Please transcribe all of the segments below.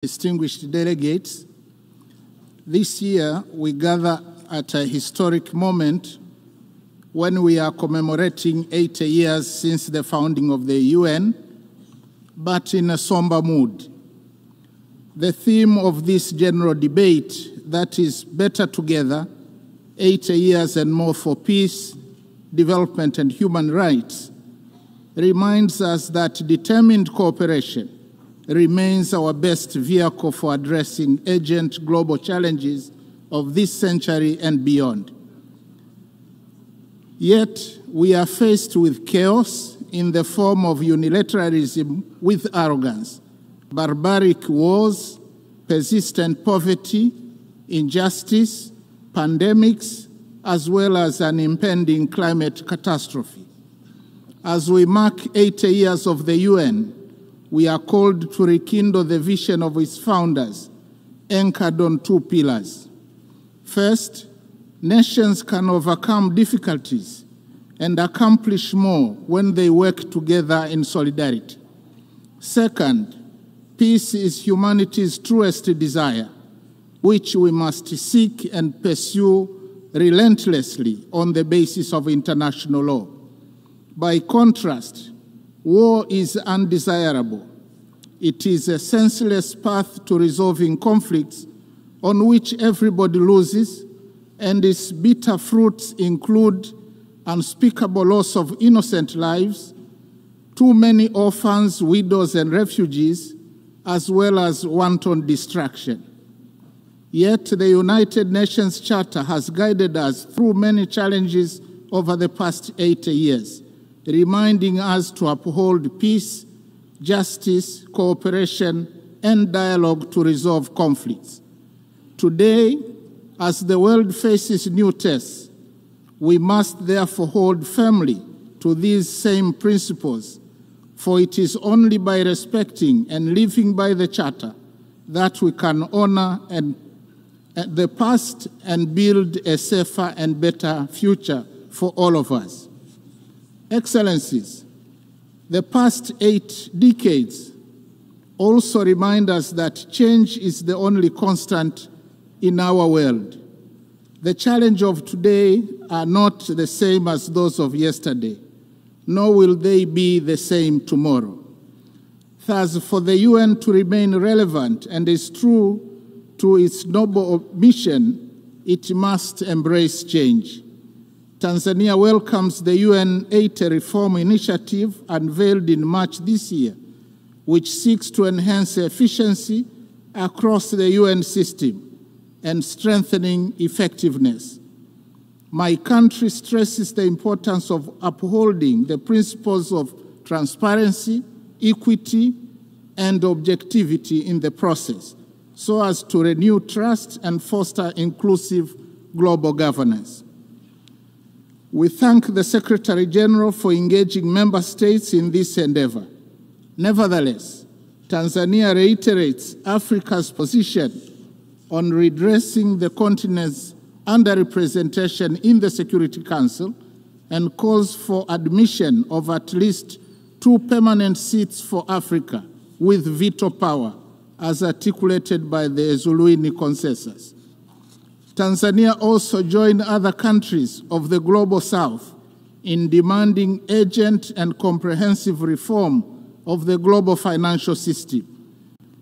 Distinguished delegates, this year we gather at a historic moment when we are commemorating 80 years since the founding of the UN, but in a somber mood. The theme of this general debate, that is better together, 80 years and more for peace, development and human rights, reminds us that determined cooperation remains our best vehicle for addressing urgent global challenges of this century and beyond. Yet, we are faced with chaos in the form of unilateralism with arrogance, barbaric wars, persistent poverty, injustice, pandemics, as well as an impending climate catastrophe. As we mark 80 years of the UN, we are called to rekindle the vision of its founders, anchored on two pillars. First, nations can overcome difficulties and accomplish more when they work together in solidarity. Second, peace is humanity's truest desire, which we must seek and pursue relentlessly on the basis of international law. By contrast, war is undesirable. It is a senseless path to resolving conflicts on which everybody loses, and its bitter fruits include unspeakable loss of innocent lives, too many orphans, widows, and refugees, as well as wanton destruction. Yet the United Nations Charter has guided us through many challenges over the past 80 years, reminding us to uphold peace, justice, cooperation, and dialogue to resolve conflicts. Today, as the world faces new tests, we must therefore hold firmly to these same principles, for it is only by respecting and living by the Charter that we can honor the past and build a safer and better future for all of us. Excellencies, the past 8 decades also remind us that change is the only constant in our world. The challenges of today are not the same as those of yesterday, nor will they be the same tomorrow. Thus, for the UN to remain relevant and is true to its noble mission, it must embrace change. Tanzania welcomes the UN 80 Reform Initiative unveiled in March this year, which seeks to enhance efficiency across the UN system and strengthening effectiveness. My country stresses the importance of upholding the principles of transparency, equity, and objectivity in the process, so as to renew trust and foster inclusive global governance. We thank the Secretary General for engaging member states in this endeavor. Nevertheless, Tanzania reiterates Africa's position on redressing the continent's underrepresentation in the Security Council and calls for admission of at least 2 permanent seats for Africa with veto power, as articulated by the Zuluini consensus. Tanzania also joined other countries of the Global South in demanding urgent and comprehensive reform of the global financial system.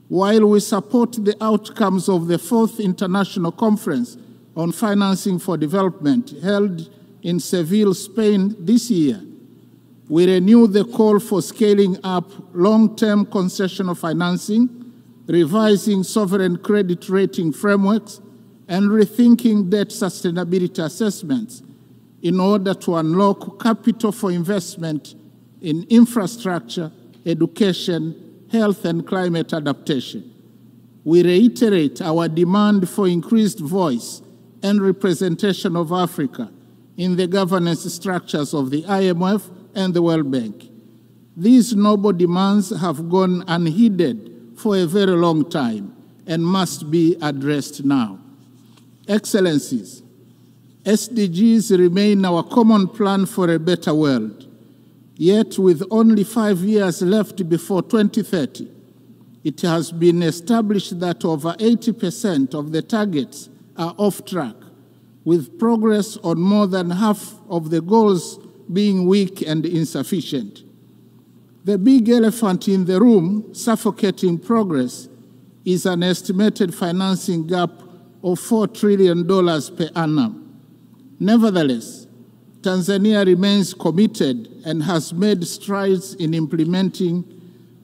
While we support the outcomes of the 4th International Conference on Financing for Development held in Seville, Spain this year, we renew the call for scaling up long-term concessional financing, revising sovereign credit rating frameworks, and rethinking debt sustainability assessments in order to unlock capital for investment in infrastructure, education, health, and climate adaptation. We reiterate our demand for increased voice and representation of Africa in the governance structures of the IMF and the World Bank. These noble demands have gone unheeded for a very long time and must be addressed now. Excellencies, SDGs remain our common plan for a better world. Yet, with only 5 years left before 2030, it has been established that over 80% of the targets are off track, with progress on more than half of the goals being weak and insufficient. The big elephant in the room, suffocating progress, is an estimated financing gap of $4 trillion per annum. Nevertheless, Tanzania remains committed and has made strides in implementing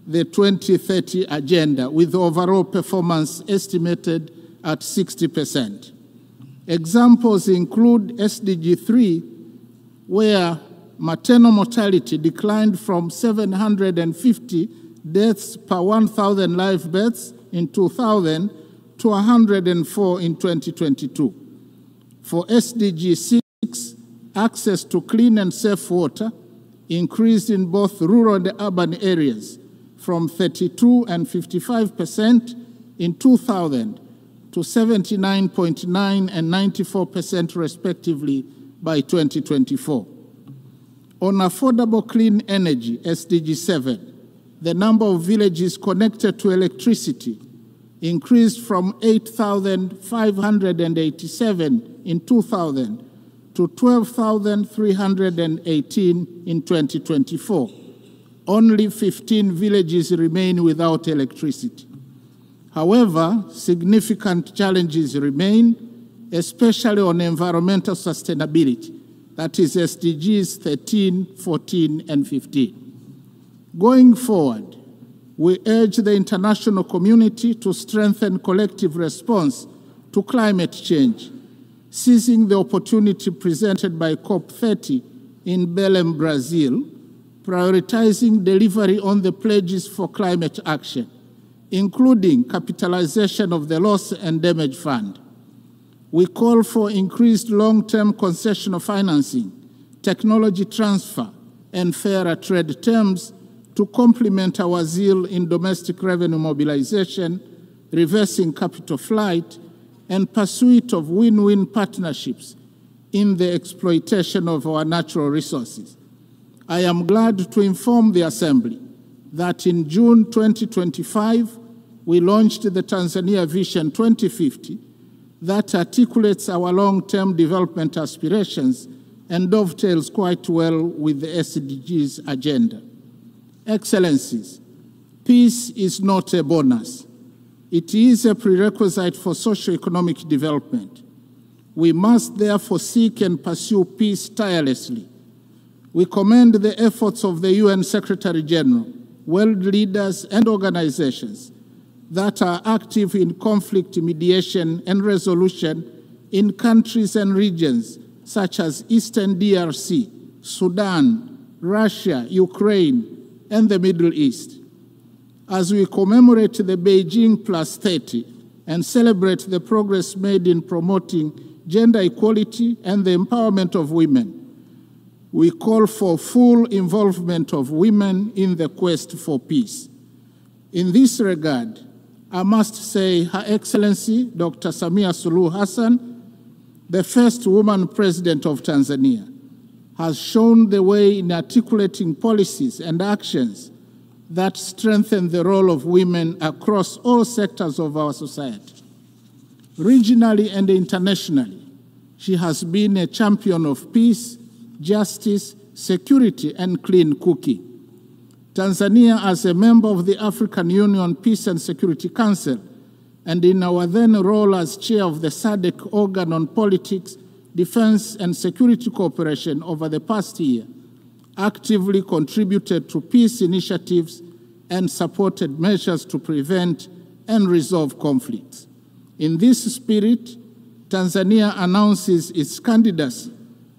the 2030 agenda, with overall performance estimated at 60%. Examples include SDG 3, where maternal mortality declined from 750 deaths per 1,000 live births in 2000 to 104 in 2022. For SDG 6, access to clean and safe water increased in both rural and urban areas from 32 and 55% in 2000 to 79.9 and 94% respectively by 2024. On affordable clean energy, SDG 7, the number of villages connected to electricity increased from 8,587 in 2000 to 12,318 in 2024. Only 15 villages remain without electricity. However, significant challenges remain, especially on environmental sustainability, that is SDGs 13, 14, and 15. Going forward, we urge the international community to strengthen collective response to climate change, seizing the opportunity presented by COP30 in Belém, Brazil, prioritizing delivery on the pledges for climate action, including capitalization of the Loss and Damage Fund. We call for increased long-term concessional financing, technology transfer, and fairer trade terms to complement our zeal in domestic revenue mobilization, reversing capital flight, and pursuit of win-win partnerships in the exploitation of our natural resources. I am glad to inform the Assembly that in June 2025, we launched the Tanzania Vision 2050 that articulates our long-term development aspirations and dovetails quite well with the SDGs agenda. Excellencies, peace is not a bonus. It is a prerequisite for socio-economic development. We must therefore seek and pursue peace tirelessly. We commend the efforts of the UN Secretary General, world leaders, and organizations that are active in conflict mediation and resolution in countries and regions such as Eastern DRC, Sudan, Russia, Ukraine, and the Middle East. As we commemorate the Beijing +30 and celebrate the progress made in promoting gender equality and the empowerment of women, we call for full involvement of women in the quest for peace. In this regard, I must say Her Excellency Dr. Samia Suluhu Hassan, the first woman president of Tanzania, has shown the way in articulating policies and actions that strengthen the role of women across all sectors of our society. Regionally and internationally, she has been a champion of peace, justice, security, and clean cooking. Tanzania, as a member of the African Union Peace and Security Council, and in our then role as chair of the SADC organ on politics, defense, and security cooperation over the past year, actively contributed to peace initiatives and supported measures to prevent and resolve conflicts. In this spirit, Tanzania announces its candidacy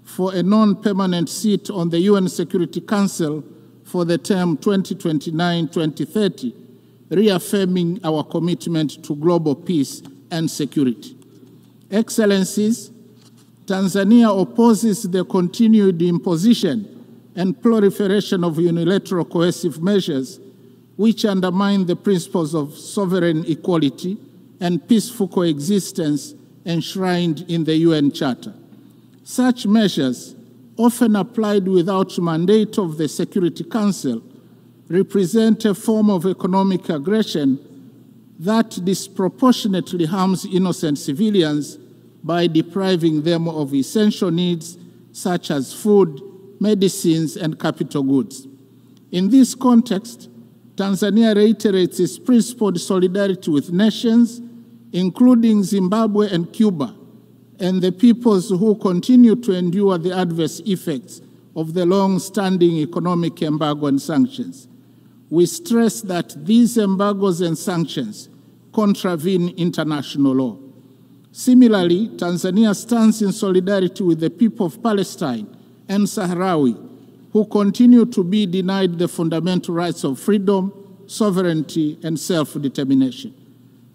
for a non-permanent seat on the UN Security Council for the term 2029-2030, reaffirming our commitment to global peace and security. Excellencies, Tanzania opposes the continued imposition and proliferation of unilateral coercive measures which undermine the principles of sovereign equality and peaceful coexistence enshrined in the UN Charter. Such measures, often applied without mandate of the Security Council, represent a form of economic aggression that disproportionately harms innocent civilians by depriving them of essential needs such as food, medicines, and capital goods. In this context, Tanzania reiterates its principled solidarity with nations, including Zimbabwe and Cuba, and the peoples who continue to endure the adverse effects of the long-standing economic embargo and sanctions. We stress that these embargoes and sanctions contravene international law. Similarly, Tanzania stands in solidarity with the people of Palestine and Sahrawi, who continue to be denied the fundamental rights of freedom, sovereignty, and self-determination.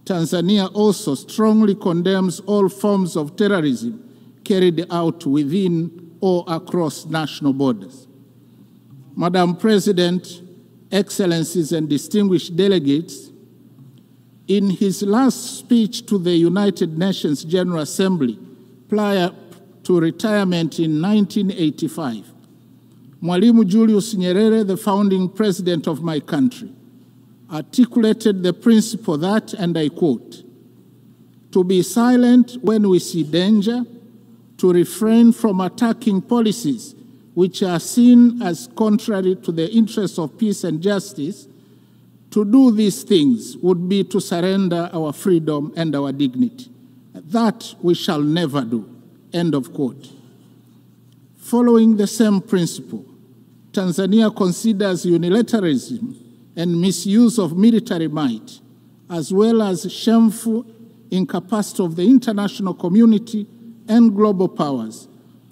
Tanzania also strongly condemns all forms of terrorism carried out within or across national borders. Madam President, Excellencies, and distinguished delegates, in his last speech to the United Nations General Assembly prior to retirement in 1985, Mwalimu Julius Nyerere, the founding president of my country, articulated the principle that, and I quote, "To be silent when we see danger, to refrain from attacking policies which are seen as contrary to the interests of peace and justice, to do these things would be to surrender our freedom and our dignity. That we shall never do." End of quote. Following the same principle, Tanzania considers unilateralism and misuse of military might, as well as shameful incapacity of the international community and global powers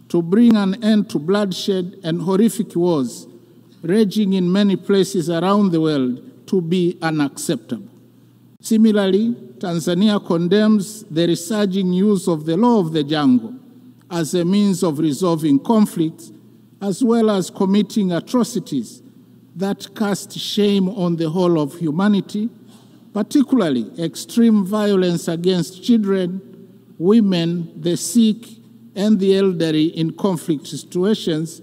to bring an end to bloodshed and horrific wars raging in many places around the world to be unacceptable. Similarly, Tanzania condemns the resurging use of the law of the jungle as a means of resolving conflicts, as well as committing atrocities that cast shame on the whole of humanity, particularly extreme violence against children, women, the sick, and the elderly in conflict situations,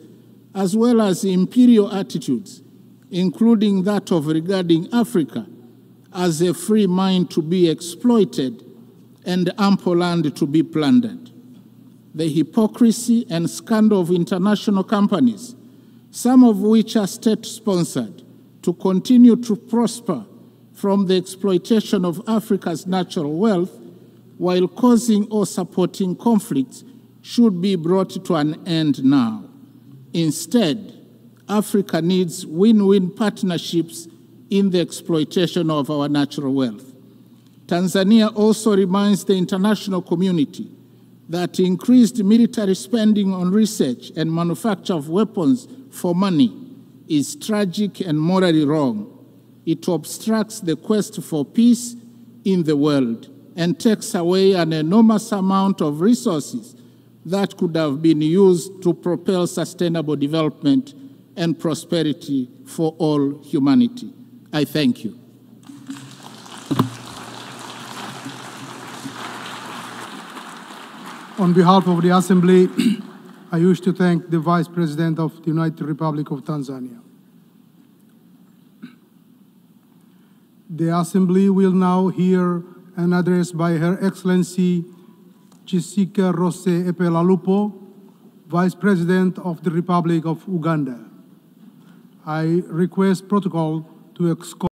as well as imperial attitudes, including that of regarding Africa as a free mine to be exploited and ample land to be plundered. The hypocrisy and scandal of international companies, some of which are state-sponsored, to continue to prosper from the exploitation of Africa's natural wealth while causing or supporting conflicts should be brought to an end now. Instead, Africa needs win-win partnerships in the exploitation of our natural wealth. Tanzania also reminds the international community that increased military spending on research and manufacture of weapons for money is tragic and morally wrong. It obstructs the quest for peace in the world and takes away an enormous amount of resources that could have been used to propel sustainable development and prosperity for all humanity. I thank you. On behalf of the Assembly, I wish to thank the Vice President of the United Republic of Tanzania. The Assembly will now hear an address by Her Excellency 𝒓𝒊𝒈𝒉𝒕𝒔, Vice President of the Republic of Uganda. I request protocol to escort